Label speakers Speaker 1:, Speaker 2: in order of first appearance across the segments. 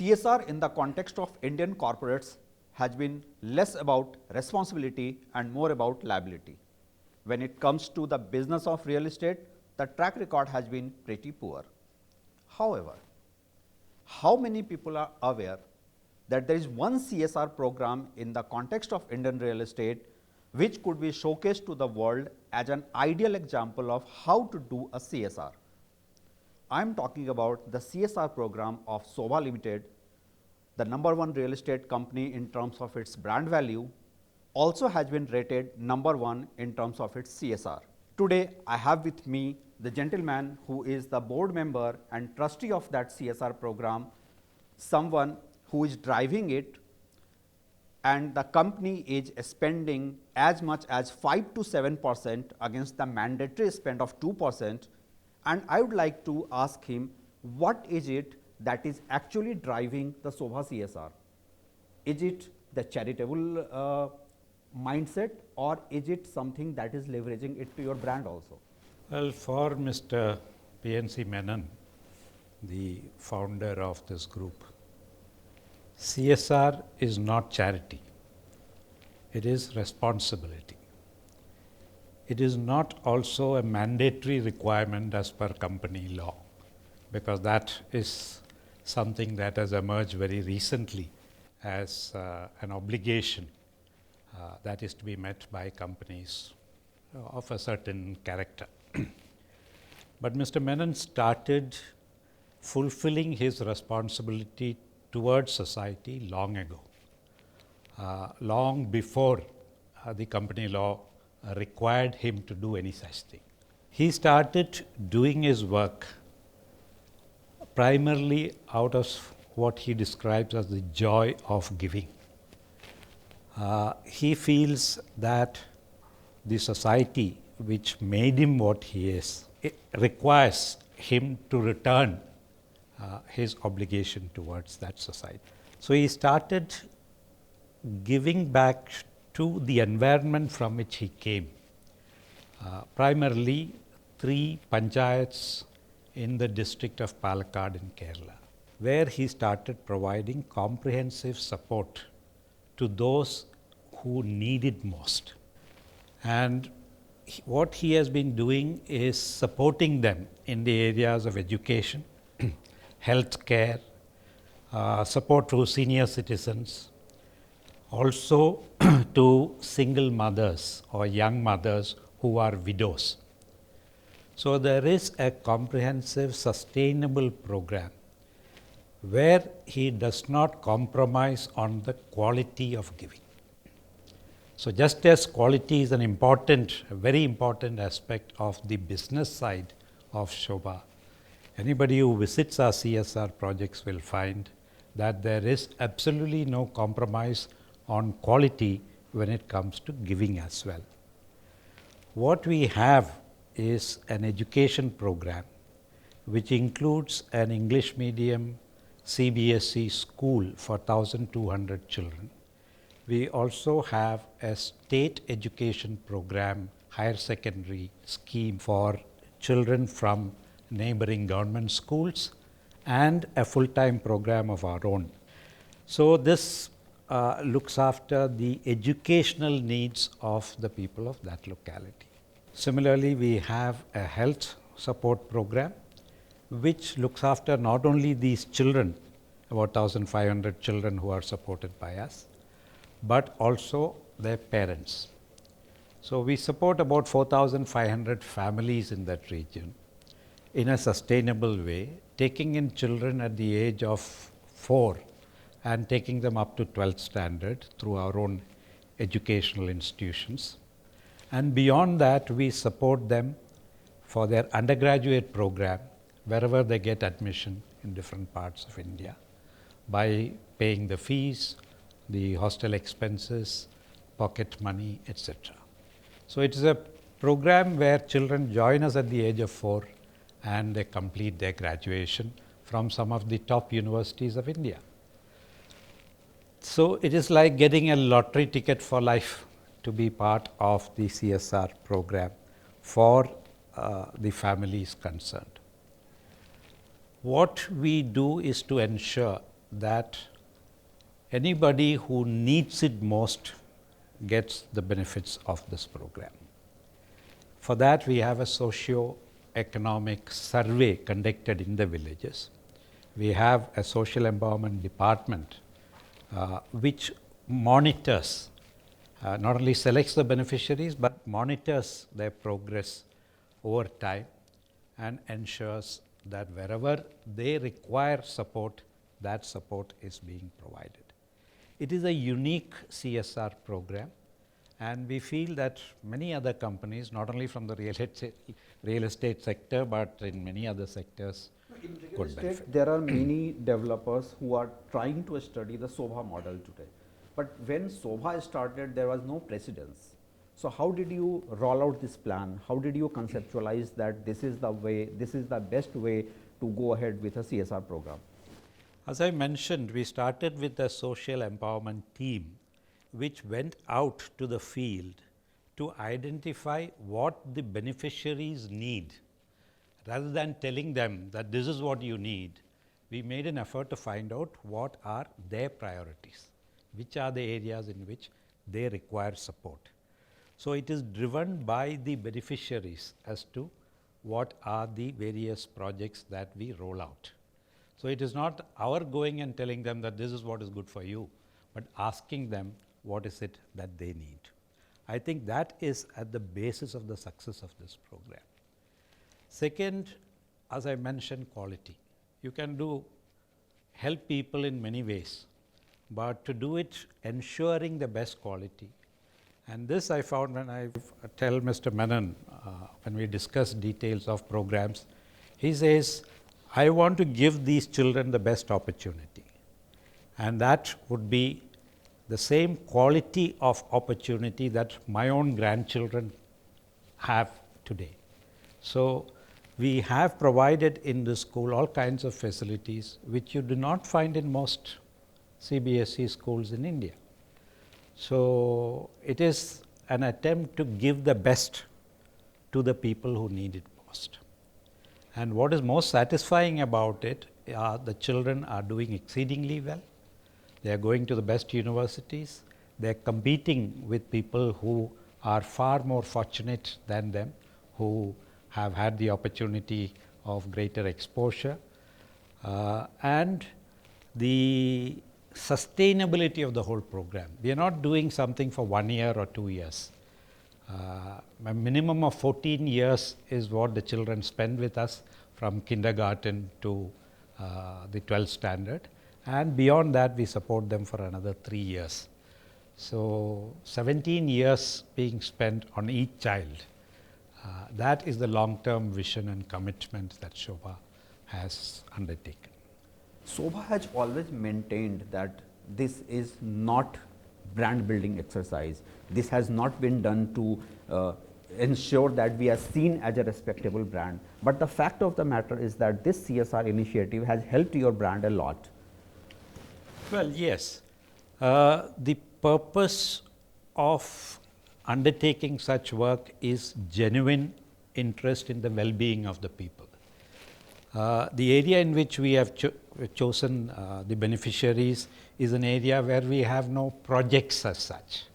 Speaker 1: CSR in the context of Indian corporates has been less about responsibility and more about liability. When it comes to the business of real estate, the track record has been pretty poor. However, how many people are aware that there is one CSR program in the context of Indian real estate which could be showcased to the world as an ideal example of how to do a CSR? I am talking about the CSR program of Sobha Limited, the #1 real estate company in terms of its brand value, also has been rated #1 in terms of its CSR. Today, I have with me the gentleman who is the board member and trustee of that CSR program, someone who is driving it, and the company is spending as much as 5 to 7% against the mandatory spend of 2%. And I would like to ask him, what is it that is actually driving the Sobha CSR? Is it the charitable mindset, or is it something that is leveraging it to your brand also?
Speaker 2: Well, for Mr. PNC Menon, the founder of this group, CSR is not charity. It is responsibility. It is not also a mandatory requirement as per company law, because that is something that has emerged very recently as an obligation that is to be met by companies of a certain character. But Mr. Menon started fulfilling his responsibility towards society long ago, long before the company law required him to do any such thing. He started doing his work primarily out of what he describes as the joy of giving. He feels that the society which made him what he is, it requires him to return his obligation towards that society. So he started giving back to the environment from which he came, primarily 3 panchayats in the district of Palakkad in Kerala, where he started providing comprehensive support to those who need it most. And what he has been doing is supporting them in the areas of education, health care, support to senior citizens, also to single mothers or young mothers who are widows. So there is a comprehensive, sustainable program where he does not compromise on the quality of giving. So just as quality is an important, a very important aspect of the business side of Sobha, anybody who visits our CSR projects will find that there is absolutely no compromise on quality when it comes to giving as well. What we have is an education program which includes an English medium CBSE school for 1,200 children. We also have a state education program, higher secondary scheme for children from neighboring government schools, and a full-time program of our own. So this looks after the educational needs of the people of that locality. Similarly, we have a health support program which looks after not only these children, about 1,500 children who are supported by us, but also their parents. So we support about 4,500 families in that region in a sustainable way, taking in children at the age of 4 and taking them up to 12th standard through our own educational institutions. And beyond that, we support them for their undergraduate program wherever they get admission in different parts of India by paying the fees, the hostel expenses, pocket money, etc. So it is a program where children join us at the age of 4 and they complete their graduation from some of the top universities of India. So it is like getting a lottery ticket for life to be part of the CSR program for the families concerned. What we do is to ensure that anybody who needs it most gets the benefits of this program. For that, we have a socio-economic survey conducted in the villages. We have a social empowerment department which monitors, not only selects the beneficiaries, but monitors their progress over time and ensures that wherever they require support, that support is being provided. It is a unique CSR program, and we feel that many other companies, not only from the real estate sector, but in many other sectors,
Speaker 1: In real
Speaker 2: could
Speaker 1: estate,
Speaker 2: benefit.
Speaker 1: there are many developers who are trying to study the Sobha model today. But when Sobha started, there was no precedence. So how did you roll out this plan? How did you conceptualize that this is the way, this is the best way to go ahead with a CSR program?
Speaker 2: As I mentioned, we started with a social empowerment team which went out to the field to identify what the beneficiaries need. Rather than telling them that this is what you need, we made an effort to find out what are their priorities, which are the areas in which they require support. So it is driven by the beneficiaries as to what are the various projects that we roll out. So it is not our going and telling them that this is what is good for you, but asking them what is it that they need. I think that is at the basis of the success of this program. Second, as I mentioned, quality. You can help people in many ways, but to do it ensuring the best quality. And this I found when I tell Mr. Menon, when we discuss details of programs, he says, I want to give these children the best opportunity. And that would be the same quality of opportunity that my own grandchildren have today. So we have provided in the school all kinds of facilities which you do not find in most CBSE schools in India. So it is an attempt to give the best to the people who need it most. And what is most satisfying about it, the children are doing exceedingly well. They are going to the best universities. They are competing with people who are far more fortunate than them, who have had the opportunity of greater exposure. And the sustainability of the whole program. We are not doing something for 1 year or 2 years. A minimum of 14 years is what the children spend with us from kindergarten to the 12th standard, and beyond that we support them for another 3 years. So 17 years being spent on each child. That is the long-term vision and commitment that Sobha has undertaken.
Speaker 1: Sobha has always maintained that this is not brand building exercise. This has not been done to ensure that we are seen as a respectable brand. But the fact of the matter is that this CSR initiative has helped your brand a lot.
Speaker 2: Well, yes. The purpose of undertaking such work is genuine interest in the well-being of the people. The area in which we have chosen the beneficiaries is an area where we have no projects as such.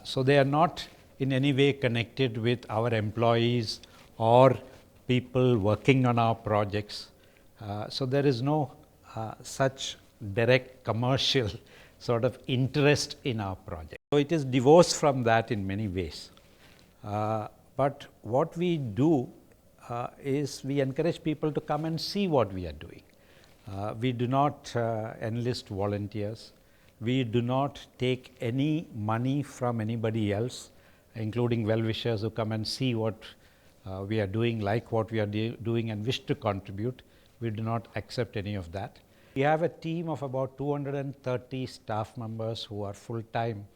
Speaker 2: So they are not in any way connected with our employees or people working on our projects. So there is no such direct commercial sort of interest in our project. So it is divorced from that in many ways. But what we do is we encourage people to come and see what we are doing. We do not enlist volunteers. We do not take any money from anybody else, including well-wishers who come and see what we are doing, like what we are doing and wish to contribute. We do not accept any of that. We have a team of about 230 staff members who are full-time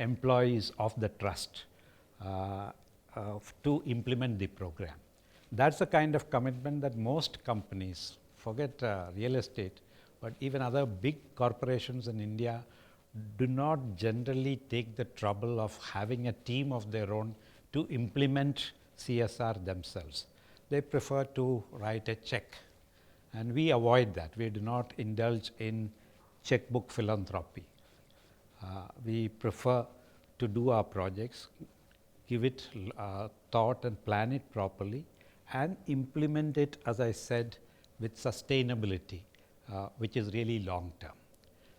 Speaker 2: employees of the trust to implement the program. That's the kind of commitment that most companies, forget real estate, but even other big corporations in India do not generally take the trouble of having a team of their own to implement CSR themselves. They prefer to write a check and we avoid that. We do not indulge in checkbook philanthropy. We prefer to do our projects, give it thought and plan it properly, and implement it, as I said, with sustainability, which is really long term.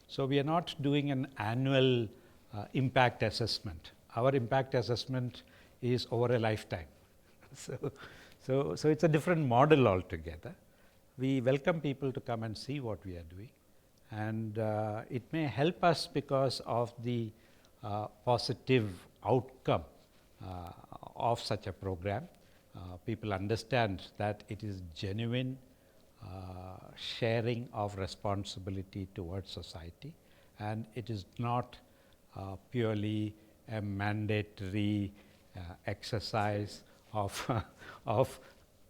Speaker 2: So, we are not doing an annual impact assessment. Our impact assessment is over a lifetime. So, it's a different model altogether. We welcome people to come and see what we are doing, and it may help us because of the positive outcome of such a program. People understand that it is genuine sharing of responsibility towards society, and it is not purely a mandatory exercise of of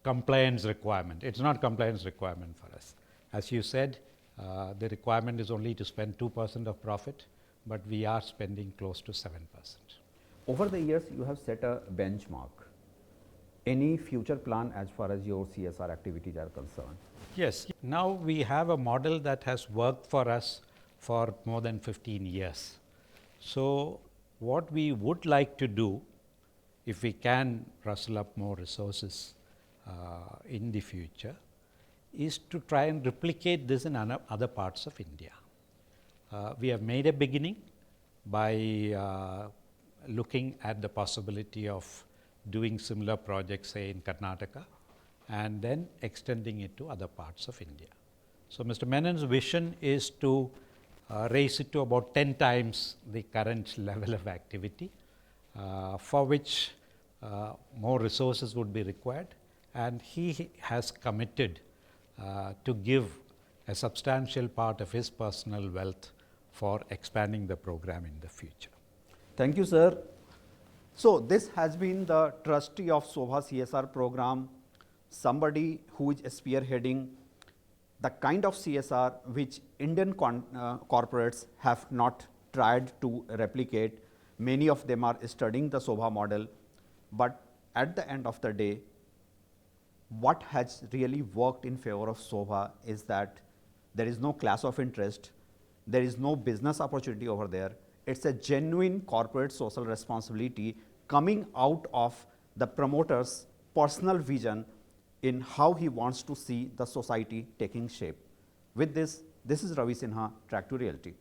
Speaker 2: compliance requirement. It is not compliance requirement for us. As you said, the requirement is only to spend 2% of profit, but we are spending close to 7%.
Speaker 1: Over the years, you have set a benchmark. Any future plan as far as your CSR activities are concerned?
Speaker 2: Yes, now we have a model that has worked for us for more than 15 years. So, what we would like to do, if we can rustle up more resources in the future, is to try and replicate this in other parts of India. We have made a beginning by looking at the possibility of doing similar projects, say in Karnataka, and then extending it to other parts of India. So, Mr. Menon's vision is to raise it to about 10 times the current level of activity, for which more resources would be required, and he has committed to give a substantial part of his personal wealth for expanding the program in the future.
Speaker 1: Thank you, sir. So, this has been the trustee of Sobha CSR program, somebody who is spearheading the kind of CSR which Indian corporates have not tried to replicate. Many of them are studying the Sobha model, but at the end of the day, what has really worked in favor of Sobha is that there is no class of interest, there is no business opportunity over there. It's a genuine corporate social responsibility coming out of the promoter's personal vision in how he wants to see the society taking shape. With this is Ravi Sinha, Track2Realty.